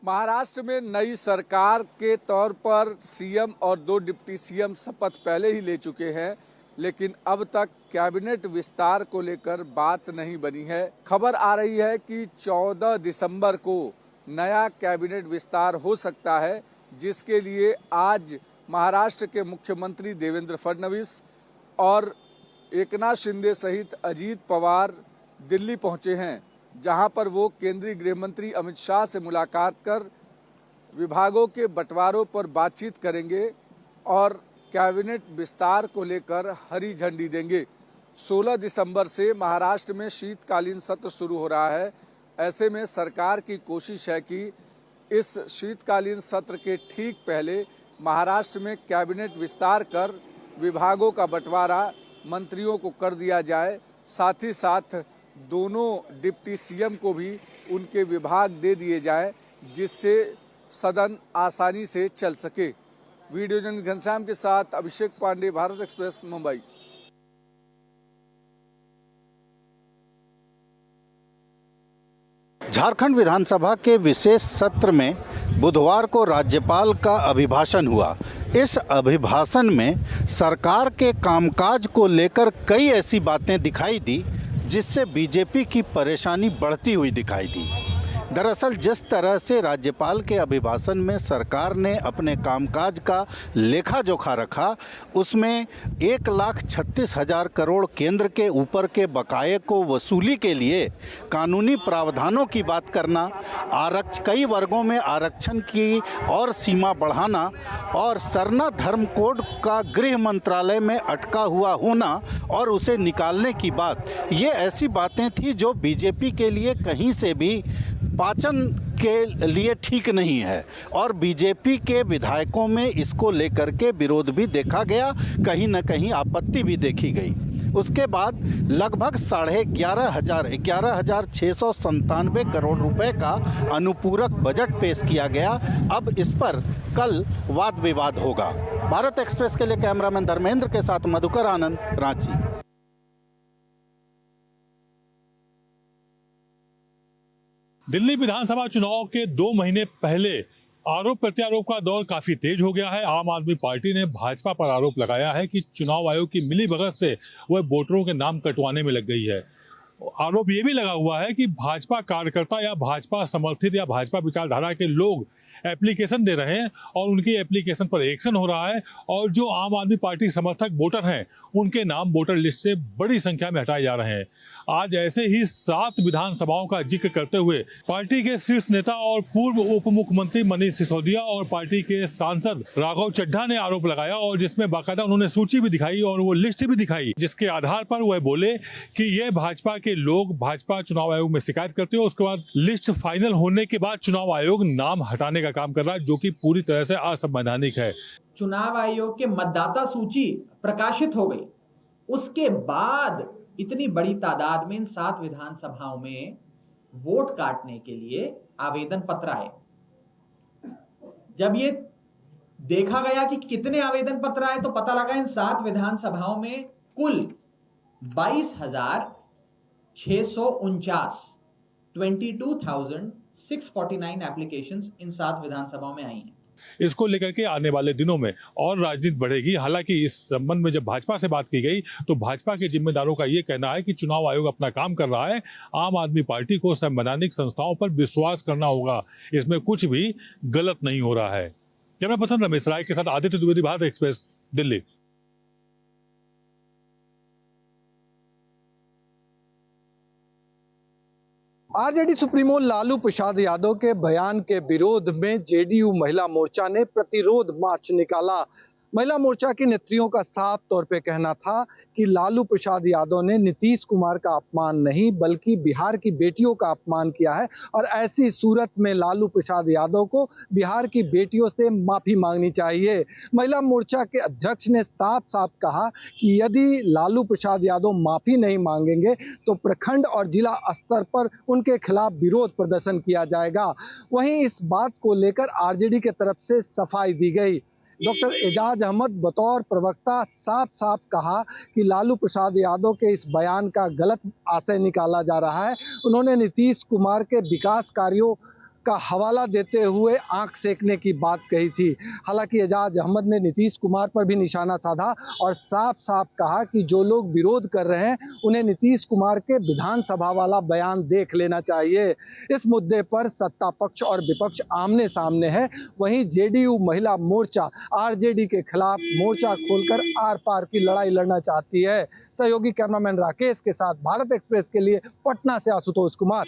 महाराष्ट्र में नई सरकार के तौर पर सीएम और 2 डिप्टी सीएम शपथ पहले ही ले चुके हैं, लेकिन अब तक कैबिनेट विस्तार को लेकर बात नहीं बनी है। खबर आ रही है कि 14 दिसंबर को नया कैबिनेट विस्तार हो सकता है, जिसके लिए आज महाराष्ट्र के मुख्यमंत्री देवेंद्र फडणवीस और एकनाथ शिंदे सहित अजीत पवार दिल्ली पहुंचे हैं, जहां पर वो केंद्रीय गृह मंत्री अमित शाह से मुलाकात कर विभागों के बंटवारों पर बातचीत करेंगे और कैबिनेट विस्तार को लेकर हरी झंडी देंगे। 16 दिसंबर से महाराष्ट्र में शीतकालीन सत्र शुरू हो रहा है। ऐसे में सरकार की कोशिश है कि इस शीतकालीन सत्र के ठीक पहले महाराष्ट्र में कैबिनेट विस्तार कर विभागों का बंटवारा मंत्रियों को कर दिया जाए, साथ ही साथ दोनों डिप्टी सीएम को भी उनके विभाग दे दिए जाएं, जिससे सदन आसानी से चल सके। वीडियो जर्नलिस्ट घनश्याम के साथ अभिषेक पांडे, भारत एक्सप्रेस, मुंबई। झारखंड विधानसभा के विशेष सत्र में बुधवार को राज्यपाल का अभिभाषण हुआ। इस अभिभाषण में सरकार के कामकाज को लेकर कई ऐसी बातें दिखाई दी जिससे बीजेपी की परेशानी बढ़ती हुई दिखाई दी। दरअसल जिस तरह से राज्यपाल के अभिभाषण में सरकार ने अपने कामकाज का लेखा जोखा रखा, उसमें 1,36,000 करोड़ केंद्र के ऊपर के बकाये को वसूली के लिए कानूनी प्रावधानों की बात करना, कई वर्गों में आरक्षण की और सीमा बढ़ाना और सरना धर्म कोड का गृह मंत्रालय में अटका हुआ होना और उसे निकालने की बात, ये ऐसी बातें थी जो बीजेपी के लिए कहीं से भी पाचन के लिए ठीक नहीं है और बीजेपी के विधायकों में इसको लेकर के विरोध भी देखा गया, कहीं न कहीं आपत्ति भी देखी गई। उसके बाद लगभग 11,697 करोड़ रुपए का अनुपूरक बजट पेश किया गया। अब इस पर कल वाद विवाद होगा। भारत एक्सप्रेस के लिए कैमरामैन धर्मेंद्र के साथ मधुकर आनंद, रांची। दिल्ली विधानसभा चुनाव के 2 महीने पहले आरोप प्रत्यारोप का दौर काफी तेज हो गया है। आम आदमी पार्टी ने भाजपा पर आरोप लगाया है कि चुनाव आयोग की मिलीभगत से वह वोटरों के नाम कटवाने में लग गई है। आरोप ये भी लगा हुआ है कि भाजपा कार्यकर्ता या भाजपा समर्थित या भाजपा विचारधारा के लोग एप्लीकेशन दे रहे हैं और उनकी एप्लीकेशन पर एक्शन हो रहा है और जो आम आदमी पार्टी समर्थक वोटर हैं उनके नाम वोटर लिस्ट से बड़ी संख्या में हटाए जा रहे हैं। आज ऐसे ही 7 विधानसभाओं का जिक्र करते हुए पार्टी के शीर्ष नेता और पूर्व उप मुख्यमंत्री मनीष सिसोदिया और पार्टी के सांसद राघव चड्ढा ने आरोप लगाया और जिसमें बाकायदा उन्होंने सूची भी दिखाई और वो लिस्ट भी दिखाई, जिसके आधार पर वह बोले कि ये भाजपा के लोग भाजपा चुनाव आयोग में शिकायत करते हैं। उसके बाद लिस्ट फाइनल होने के बाद चुनाव आयोग नाम हटाने का काम कर रहा है, जो कि पूरी तरह से असंवैधानिक है। चुनाव आयोग के मतदाता सूची प्रकाशित हो गई, उसके बाद इतनी बड़ी तादाद में इन 7 विधानसभाओं में वोट काटने के लिए आवेदन पत्र आए। जब ये देखा गया कि कितने आवेदन पत्र आए तो पता लगा इन 7 विधानसभाओं में कुल 22,649 एप्लीकेशंस इन 7 विधानसभाओं में आई हैं। इसको लेकर के आने वाले दिनों में और राजनीति बढ़ेगी। हालांकि इस संबंध में जब भाजपा से बात की गई तो भाजपा के जिम्मेदारों का ये कहना है कि चुनाव आयोग अपना काम कर रहा है, आम आदमी पार्टी को संवैधानिक संस्थाओं पर विश्वास करना होगा, इसमें कुछ भी गलत नहीं हो रहा है। कैमरा पर्सन रमेश राय के साथ Aditya Dwivedi, Bharat express, Delhi. RJD supremo Lalu Prasad Yadav के बयान के विरोध में जेडीयू महिला मोर्चा ने प्रतिरोध मार्च निकाला। महिला मोर्चा की नेत्रियों का साफ तौर पे कहना था कि लालू प्रसाद यादव ने नीतीश कुमार का अपमान नहीं बल्कि बिहार की बेटियों का अपमान किया है और ऐसी सूरत में लालू प्रसाद यादव को बिहार की बेटियों से माफी मांगनी चाहिए। महिला मोर्चा के अध्यक्ष ने साफ साफ कहा कि यदि लालू प्रसाद यादव माफी नहीं मांगेंगे तो प्रखंड और जिला स्तर पर उनके खिलाफ विरोध प्रदर्शन किया जाएगा। वहीं इस बात को लेकर आरजेडी की तरफ से सफाई दी गई। डॉक्टर एजाज अहमद बतौर प्रवक्ता साफ साफ कहा कि लालू प्रसाद यादव के इस बयान का गलत आशय निकाला जा रहा है। उन्होंने नीतीश कुमार के विकास कार्यों का हवाला देते हुए आंख सेकने की बात कही थी। हालांकि एजाज अहमद ने नीतीश कुमार पर भी निशाना साधा और साफ साफ कहा कि जो लोग विरोध कर रहे हैं उन्हें नीतीश कुमार के विधानसभा वाला बयान देख लेना चाहिए। इस मुद्दे पर सत्ता पक्ष और विपक्ष आमने सामने है। वहीं जेडीयू महिला मोर्चा आरजेडी के खिलाफ मोर्चा खोलकर आर पार की लड़ाई लड़ना चाहती है। सहयोगी कैमरामैन राकेश के साथ भारत एक्सप्रेस के लिए पटना से आशुतोष कुमार।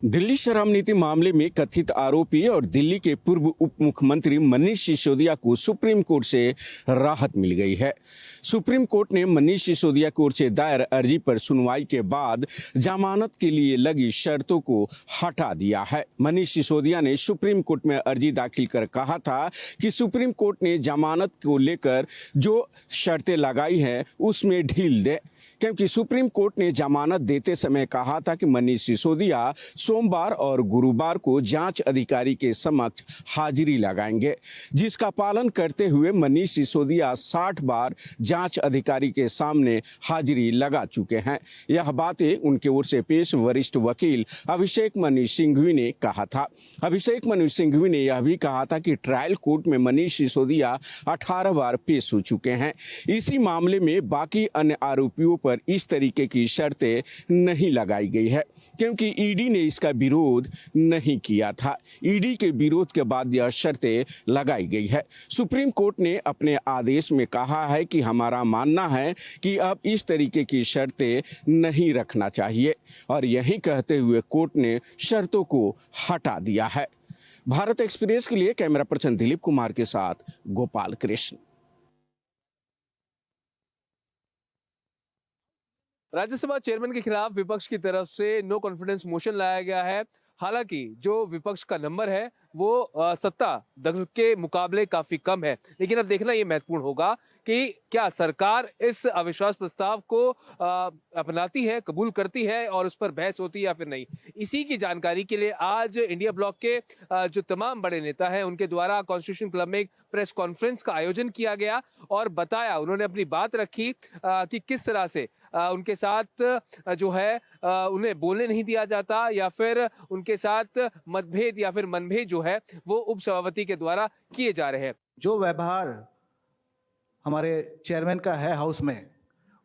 दिल्ली शराब नीति मामले में कथित आरोपी और दिल्ली के पूर्व उप मुख्यमंत्री मनीष सिसोदिया को सुप्रीम कोर्ट से राहत मिल गई है। सुप्रीम कोर्ट ने मनीष सिसोदिया की ओर से दायर अर्जी पर सुनवाई के बाद जमानत के लिए लगी शर्तों को हटा दिया है। मनीष सिसोदिया ने सुप्रीम कोर्ट में अर्जी दाखिल कर कहा था कि सुप्रीम कोर्ट ने जमानत को लेकर जो शर्तें लगाई हैं उसमें ढील दे, क्योंकि सुप्रीम कोर्ट ने जमानत देते समय कहा था कि मनीष सिसोदिया सोमवार और गुरुवार को जांच अधिकारी के समक्ष हाजिरी लगाएंगे, जिसका पालन करते हुए मनीष सिसोदिया 60 बार जांच अधिकारी के सामने हाजिरी लगा चुके हैं। यह बातें उनके ओर से पेश वरिष्ठ वकील अभिषेक मनु सिंघवी ने कहा था। अभिषेक मनु सिंघवी ने यह भी कहा था कि ट्रायल कोर्ट में मनीष सिसोदिया 18 बार पेश हो चुके हैं। इसी मामले में बाकी अन्य आरोपियों पर इस तरीके की शर्तें नहीं लगाई गई है, क्योंकि ईडी ने इसका विरोध नहीं किया था। ईडी के विरोध के बाद यह शर्तें लगाई गई है। सुप्रीम कोर्ट ने अपने आदेश में कहा है कि हमारा मानना है कि अब इस तरीके की शर्तें नहीं रखना चाहिए, और यही कहते हुए कोर्ट ने शर्तों को हटा दिया है। भारत एक्सप्रेस के लिए कैमरा पर्सन दिलीप कुमार के साथ गोपाल कृष्ण। राज्यसभा चेयरमैन के खिलाफ विपक्ष की तरफ से नो कॉन्फिडेंस मोशन लाया गया है। हालांकि जो विपक्ष का नंबर है वो सत्ता दल के मुकाबले काफी कम है, लेकिन अब देखना ये महत्वपूर्ण होगा कि क्या सरकार इस अविश्वास प्रस्ताव को अपनाती है, कबूल करती है और उस पर बहस होती है या फिर नहीं। इसी की जानकारी के लिए आज इंडिया ब्लॉक के जो तमाम बड़े नेता हैं उनके द्वारा कॉन्स्टिट्यूशन क्लब में एक प्रेस कॉन्फ्रेंस का आयोजन किया गया और बताया, उन्होंने अपनी बात रखी कि किस तरह से उनके साथ जो है उन्हें बोलने नहीं दिया जाता या फिर उनके साथ मतभेद या फिर मनभेद जो है वो उपसभापति के द्वारा किए जा रहे हैं। जो व्यवहार हमारे चेयरमैन का है हाउस में,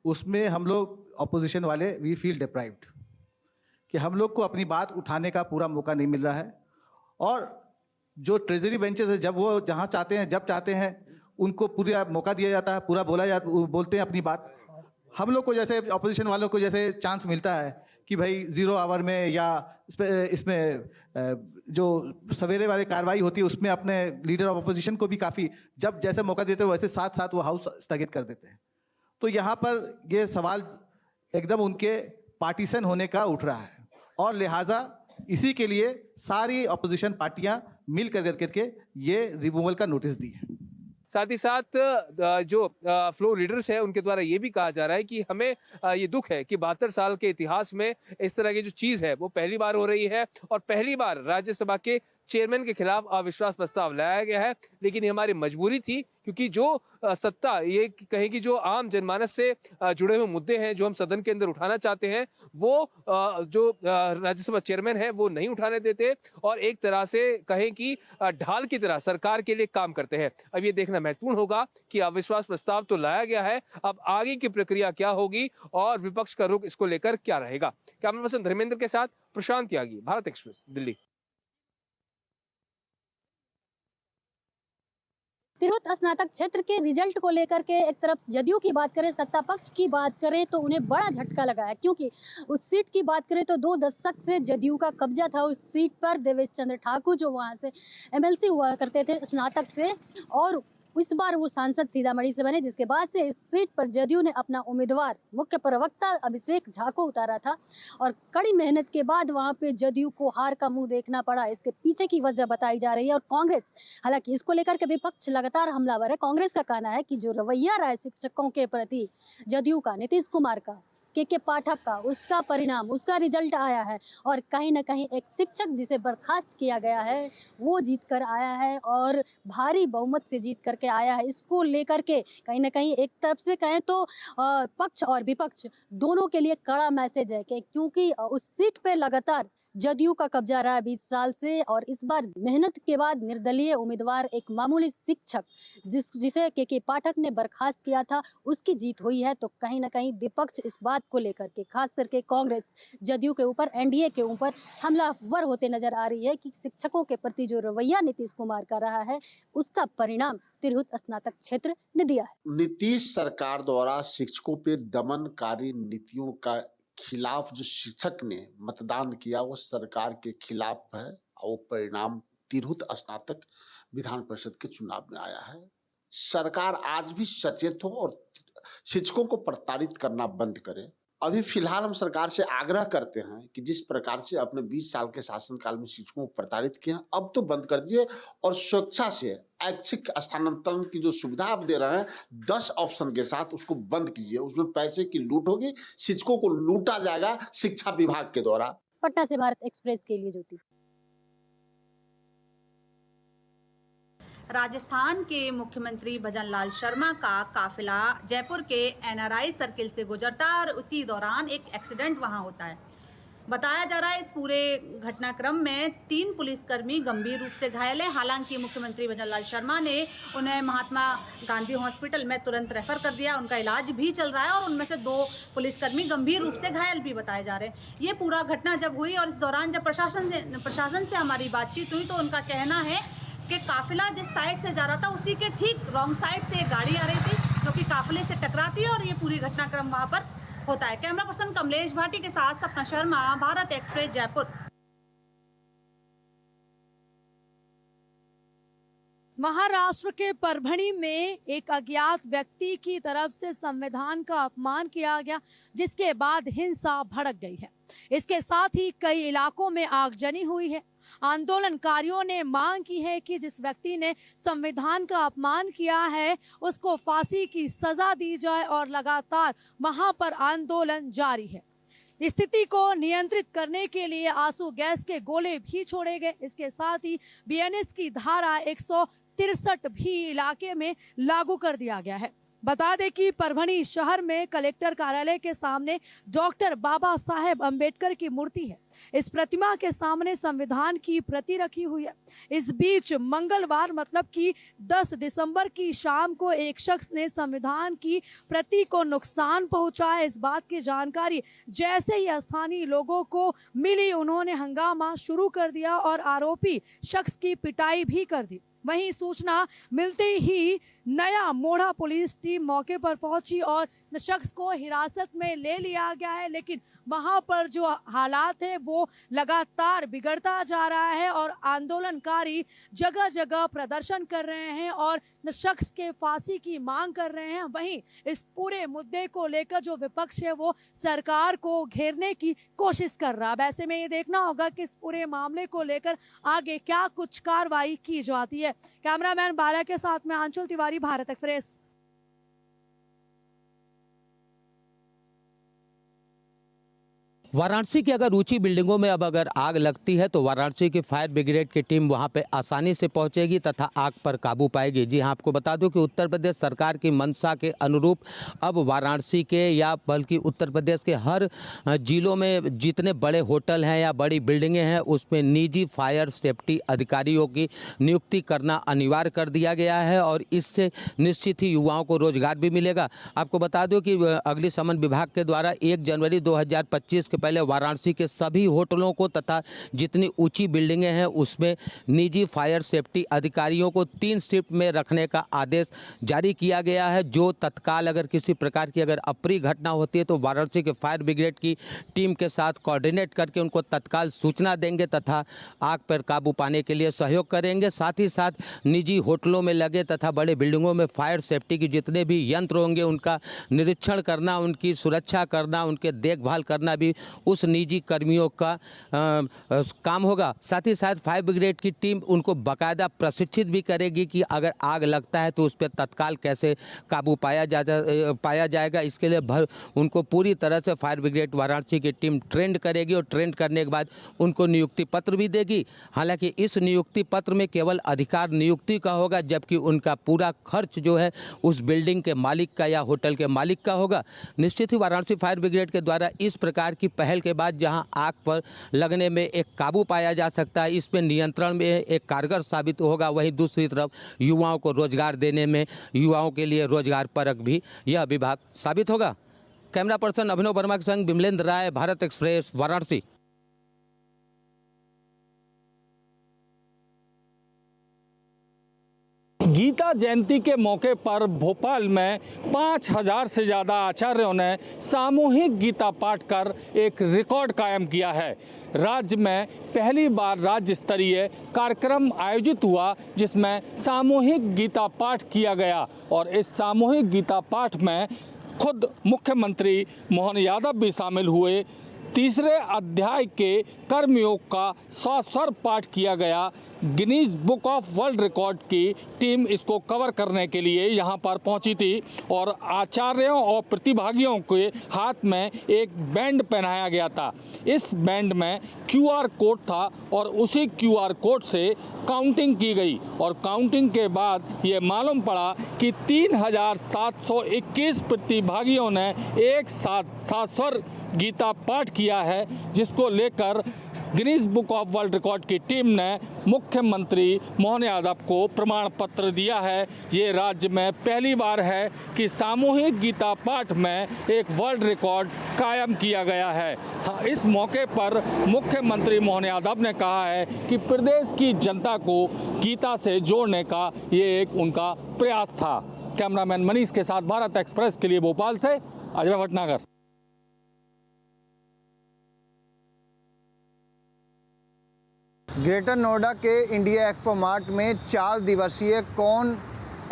उसमें हम लोग ऑपोजिशन वाले वी फील डिप्राइव्ड कि हम लोग को अपनी बात उठाने का पूरा मौका नहीं मिल रहा है। और जो ट्रेजरी बेंचेस है, जब वो जहां चाहते हैं जब चाहते हैं उनको पूरा मौका दिया जाता है, पूरा बोलते हैं अपनी बात। हम लोग को जैसे ऑपोजिशन वालों को जैसे चांस मिलता है कि भाई 0 आवर में या इसमें जो सवेरे वाली कार्रवाई होती है उसमें अपने लीडर ऑफ ऑपोजिशन को भी काफी जब जैसे मौका देते हैं वैसे साथ साथ वो हाउस स्थगित कर देते हैं। तो यहाँ पर ये सवाल एकदम उनके पार्टीशन होने का उठ रहा है और लिहाजा इसी के लिए सारी ऑपोजिशन पार्टियां मिल करके ये रिमूवल का नोटिस दी है। साथ ही साथ जो फ्लोर लीडर्स है उनके द्वारा ये भी कहा जा रहा है कि हमें ये दुख है कि 72 साल के इतिहास में इस तरह की जो चीज है वो पहली बार हो रही है और पहली बार राज्यसभा के चेयरमैन के खिलाफ अविश्वास प्रस्ताव लाया गया है। लेकिन ये हमारी मजबूरी थी, क्योंकि जो सत्ता ये कहें कि जो आम जनमानस से जुड़े हुए मुद्दे हैं जो हम सदन के अंदर उठाना चाहते हैं वो जो राज्यसभा चेयरमैन है वो नहीं उठाने देते और एक तरह से कहें कि ढाल की तरह सरकार के लिए काम करते हैं। अब ये देखना महत्वपूर्ण होगा कि अविश्वास प्रस्ताव तो लाया गया है, अब आगे की प्रक्रिया क्या होगी और विपक्ष का रुख इसको लेकर क्या रहेगा। कैमरा पर्सन धर्मेंद्र के साथ प्रशांत त्यागी, भारत एक्सप्रेस, दिल्ली। तिरहुत स्नातक क्षेत्र के रिजल्ट को लेकर के एक तरफ जदयू की बात करें, सत्ता पक्ष की बात करें तो उन्हें बड़ा झटका लगा है, क्योंकि उस सीट की बात करें तो 2 दशक से जदयू का कब्जा था उस सीट पर। देवेश चंद्र ठाकुर जो वहां से एमएलसी हुआ करते थे स्नातक से, और इस बार वो सांसद सीतामढ़ी से बने, जिसके बाद से इस सीट पर जदयू ने अपना उम्मीदवार मुख्य प्रवक्ता अभिषेक झा को उतारा था और कड़ी मेहनत के बाद वहां पे जदयू को हार का मुंह देखना पड़ा। इसके पीछे की वजह बताई जा रही है। और कांग्रेस, हालांकि इसको लेकर के विपक्ष लगातार हमलावर है। कांग्रेस का कहना है कि जो रवैया रहा है शिक्षकों के प्रति जदयू का, नीतीश कुमार का, के पाठक का, उसका परिणाम, उसका रिजल्ट आया है। और कहीं ना कहीं एक शिक्षक जिसे बर्खास्त किया गया है वो जीत कर आया है और भारी बहुमत से जीत करके आया है। इसको लेकर के कहीं ना कहीं एक तरफ से कहें तो पक्ष और विपक्ष दोनों के लिए कड़ा मैसेज है कि क्योंकि उस सीट पे लगातार जदयू का कब्जा रहा है 20 साल से, और इस बार मेहनत के बाद निर्दलीय उम्मीदवार एक मामूली शिक्षक जिसे के पाठक ने बर्खास्त किया था उसकी जीत हुई है। तो कहीं ना कहीं विपक्ष इस बात को लेकर के, खास करके कांग्रेस जदयू के ऊपर, एनडीए के ऊपर हमलावर होते नजर आ रही है कि शिक्षकों के प्रति जो रवैया नीतीश कुमार का रहा है उसका परिणाम तिरहुत स्नातक क्षेत्र ने दिया है। नीतीश सरकार द्वारा शिक्षकों पे दमनकारी नीतियों का खिलाफ जो शिक्षक ने मतदान किया वो सरकार के खिलाफ है, और वो परिणाम तिरहुत स्नातक विधान परिषद के चुनाव में आया है। सरकार आज भी सचेत हो और शिक्षकों को प्रताड़ित करना बंद करे। अभी फिलहाल हम सरकार से आग्रह करते हैं कि जिस प्रकार से अपने 20 साल के शासनकाल में शिक्षकों को प्रताड़ित किया, अब तो बंद कर दीजिए और स्वेच्छा से ऐच्छिक स्थानांतरण की जो सुविधा आप दे रहे हैं 10 ऑप्शन के साथ, उसको बंद कीजिए। उसमें पैसे की लूट होगी, शिक्षकों को लूटा जाएगा शिक्षा विभाग के द्वारा। पटना से भारत एक्सप्रेस के लिए ज्योति। राजस्थान के मुख्यमंत्री भजनलाल शर्मा का काफिला जयपुर के एनआरआई सर्किल से गुजरता है और उसी दौरान एक एक्सीडेंट वहां होता है। बताया जा रहा है इस पूरे घटनाक्रम में 3 पुलिसकर्मी गंभीर रूप से घायल हैं। हालांकि मुख्यमंत्री भजनलाल शर्मा ने उन्हें महात्मा गांधी हॉस्पिटल में तुरंत रेफर कर दिया, उनका इलाज भी चल रहा है और उनमें से 2 पुलिसकर्मी गंभीर रूप से घायल भी बताए जा रहे हैं। ये पूरा घटना जब हुई और इस दौरान जब प्रशासन से हमारी बातचीत हुई तो उनका कहना है कि काफिला जिस साइड से जा रहा था उसी के ठीक रॉन्ग साइड से एक गाड़ी आ रही थी जो कि काफिले से टकराती है और ये पूरी घटनाक्रम वहां पर होता है। कैमरा पर्सन कमलेश भाटी के साथ सपना शर्मा, भारत एक्सप्रेस, जयपुर। महाराष्ट्र के परभणी में एक अज्ञात व्यक्ति की तरफ से संविधान का अपमान किया गया, जिसके बाद हिंसा भड़क गई है। इसके साथ ही कई इलाकों में आगजनी हुई है। आंदोलनकारियों ने मांग की है कि जिस व्यक्ति ने संविधान का अपमान किया है उसको फांसी की सजा दी जाए और लगातार वहां पर आंदोलन जारी है। स्थिति को नियंत्रित करने के लिए आंसू गैस के गोले भी छोड़े गए। इसके साथ ही बीएनएस की धारा 163 भी इलाके में लागू कर दिया गया है। बता दें कि परभणी शहर में कलेक्टर कार्यालय के सामने डॉक्टर बाबा साहेब अंबेडकर की मूर्ति है। इस प्रतिमा के सामने संविधान की प्रति रखी हुई है। इस बीच मंगलवार मतलब कि 10 दिसंबर की शाम को एक शख्स ने संविधान की प्रति को नुकसान पहुंचा है। इस बात की जानकारी जैसे ही स्थानीय लोगों को मिली, उन्होंने हंगामा शुरू कर दिया और आरोपी शख्स की पिटाई भी कर दी। वहीं सूचना मिलते ही नया मोड़ा पुलिस टीम मौके पर पहुंची और शख्स को हिरासत में ले लिया गया है, लेकिन वहां पर जो हालात है वो लगातार बिगड़ता जा रहा है और आंदोलनकारी जगह जगह प्रदर्शन कर रहे हैं और शख्स के फांसी की मांग कर रहे हैं। वहीं इस पूरे मुद्दे को लेकर जो विपक्ष है वो सरकार को घेरने की कोशिश कर रहा है। वैसे में ये देखना होगा कि इस पूरे मामले को लेकर आगे क्या कुछ कार्रवाई की जाती है। कैमरामैन बाला के साथ में आंचल तिवारी, भारत एक्सप्रेस। वाराणसी की अगर ऊंची बिल्डिंगों में अब अगर आग लगती है तो वाराणसी की फायर ब्रिगेड की टीम वहां पे आसानी से पहुंचेगी तथा आग पर काबू पाएगी। जी हां, आपको बता दूं कि उत्तर प्रदेश सरकार की मंशा के अनुरूप अब वाराणसी के या बल्कि उत्तर प्रदेश के हर जिलों में जितने बड़े होटल हैं या बड़ी बिल्डिंगें हैं उसमें निजी फायर सेफ्टी अधिकारियों की नियुक्ति करना अनिवार्य कर दिया गया है और इससे निश्चित ही युवाओं को रोजगार भी मिलेगा। आपको बता दूं कि अग्निशमन विभाग के द्वारा 1 जनवरी 2025 के पहले वाराणसी के सभी होटलों को तथा जितनी ऊंची बिल्डिंगें हैं उसमें निजी फायर सेफ्टी अधिकारियों को 3 शिफ्ट में रखने का आदेश जारी किया गया है। जो तत्काल अगर किसी प्रकार की अगर अप्रिय घटना होती है तो वाराणसी के फायर ब्रिगेड की टीम के साथ कोऑर्डिनेट करके उनको तत्काल सूचना देंगे तथा आग पर काबू पाने के लिए सहयोग करेंगे। साथ ही साथ निजी होटलों में लगे तथा बड़े बिल्डिंगों में फायर सेफ्टी के जितने भी यंत्र होंगे उनका निरीक्षण करना, उनकी सुरक्षा करना, उनके देखभाल करना भी उस निजी कर्मियों का काम होगा। साथ ही साथ फायर ब्रिगेड की टीम उनको बाकायदा प्रशिक्षित भी करेगी कि अगर आग लगता है तो उस पर तत्काल कैसे काबू पाया जाएगा। इसके लिए उनको पूरी तरह से फायर ब्रिगेड वाराणसी की टीम ट्रेंड करेगी और ट्रेंड करने के बाद उनको नियुक्ति पत्र भी देगी। हालांकि इस नियुक्ति पत्र में केवल अधिकार नियुक्ति का होगा, जबकि उनका पूरा खर्च जो है उस बिल्डिंग के मालिक का या होटल के मालिक का होगा। निश्चित ही वाराणसी फायर ब्रिगेड के द्वारा इस प्रकार की पहल के बाद जहां आग पर लगने में एक काबू पाया जा सकता है, इस पर नियंत्रण में एक कारगर साबित होगा। वहीं दूसरी तरफ युवाओं को रोजगार देने में, युवाओं के लिए रोजगार परक भी यह विभाग साबित होगा। कैमरा पर्सन अभिनव वर्मा के संग विमलेंद्र राय, भारत एक्सप्रेस, वाराणसी। गीता जयंती के मौके पर भोपाल में 5000 से ज़्यादा आचार्यों ने सामूहिक गीता पाठ कर एक रिकॉर्ड कायम किया है। राज्य में पहली बार राज्य स्तरीय कार्यक्रम आयोजित हुआ जिसमें सामूहिक गीता पाठ किया गया और इस सामूहिक गीता पाठ में खुद मुख्यमंत्री मोहन यादव भी शामिल हुए। तीसरे अध्याय के कर्मयोग का सस्वर पाठ किया गया। Guinness book of world record की टीम इसको कवर करने के लिए यहाँ पर पहुँची थी और आचार्यों और प्रतिभागियों के हाथ में एक बैंड पहनाया गया था। इस बैंड में QR कोड था और उसी QR कोड से काउंटिंग की गई और काउंटिंग के बाद ये मालूम पड़ा कि 3721 प्रतिभागियों ने एक साथ सस्वर गीता पाठ किया है, जिसको लेकर Guinness book of world record की टीम ने मुख्यमंत्री मोहन यादव को प्रमाण पत्र दिया है। ये राज्य में पहली बार है कि सामूहिक गीता पाठ में एक वर्ल्ड रिकॉर्ड कायम किया गया है। इस मौके पर मुख्यमंत्री मोहन यादव ने कहा है कि प्रदेश की जनता को गीता से जोड़ने का ये एक उनका प्रयास था। कैमरामैन मनीष के साथ भारत एक्सप्रेस के लिए भोपाल से अजय भटनागर। ग्रेटर नोएडा के इंडिया एक्सपो मार्ट में 4 दिवसीय कॉन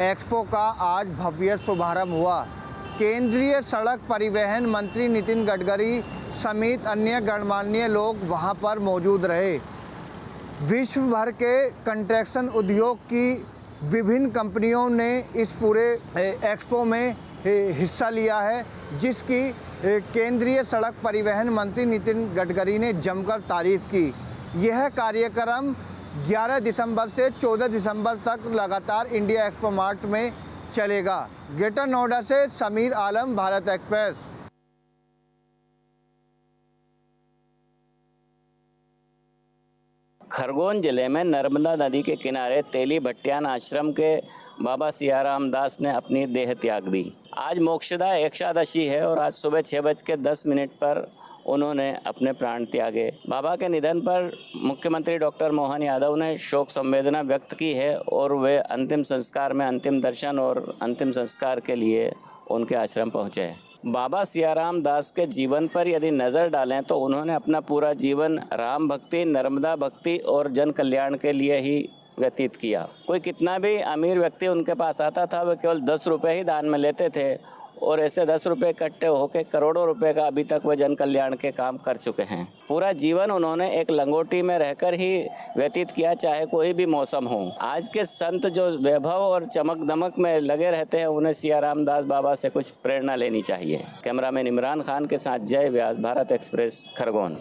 एक्सपो का आज भव्य शुभारंभ हुआ। केंद्रीय सड़क परिवहन मंत्री नितिन गडकरी समेत अन्य गणमान्य लोग वहां पर मौजूद रहे। विश्व भर के कंस्ट्रक्शन उद्योग की विभिन्न कंपनियों ने इस पूरे एक्सपो में हिस्सा लिया है, जिसकी केंद्रीय सड़क परिवहन मंत्री नितिन गडकरी ने जमकर तारीफ की। यह कार्यक्रम 11 दिसंबर से 14 दिसंबर तक लगातार इंडिया एक्सपो मार्ट में चलेगा। ग्रेटर नोएडा से समीर आलम, भारत एक्सप्रेस। खरगोन जिले में नर्मदा नदी के किनारे तेली भट्टियान आश्रम के बाबा सियाराम दास ने अपनी देह त्याग दी। आज मोक्षदा एकादशी है और आज सुबह 6:10 पर उन्होंने अपने प्राण त्यागे। बाबा के निधन पर मुख्यमंत्री डॉक्टर मोहन यादव ने शोक संवेदना व्यक्त की है और वे अंतिम संस्कार में अंतिम दर्शन और अंतिम संस्कार के लिए उनके आश्रम पहुंचे। बाबा सियाराम दास के जीवन पर यदि नज़र डालें तो उन्होंने अपना पूरा जीवन राम भक्ति, नर्मदा भक्ति और जन कल्याण के लिए ही व्यतीत किया। कोई कितना भी अमीर व्यक्ति उनके पास आता था, वे केवल 10 रुपये ही दान में लेते थे और ऐसे 10 रुपये इकट्ठे होकर करोड़ों रुपए का अभी तक वह जन कल्याण के काम कर चुके हैं। पूरा जीवन उन्होंने एक लंगोटी में रहकर ही व्यतीत किया, चाहे कोई भी मौसम हो। आज के संत जो वैभव और चमक दमक में लगे रहते हैं, उन्हें सियाराम दास बाबा से कुछ प्रेरणा लेनी चाहिए। कैमरामैन इमरान खान के साथ जय व्यास, भारत एक्सप्रेस, खरगोन।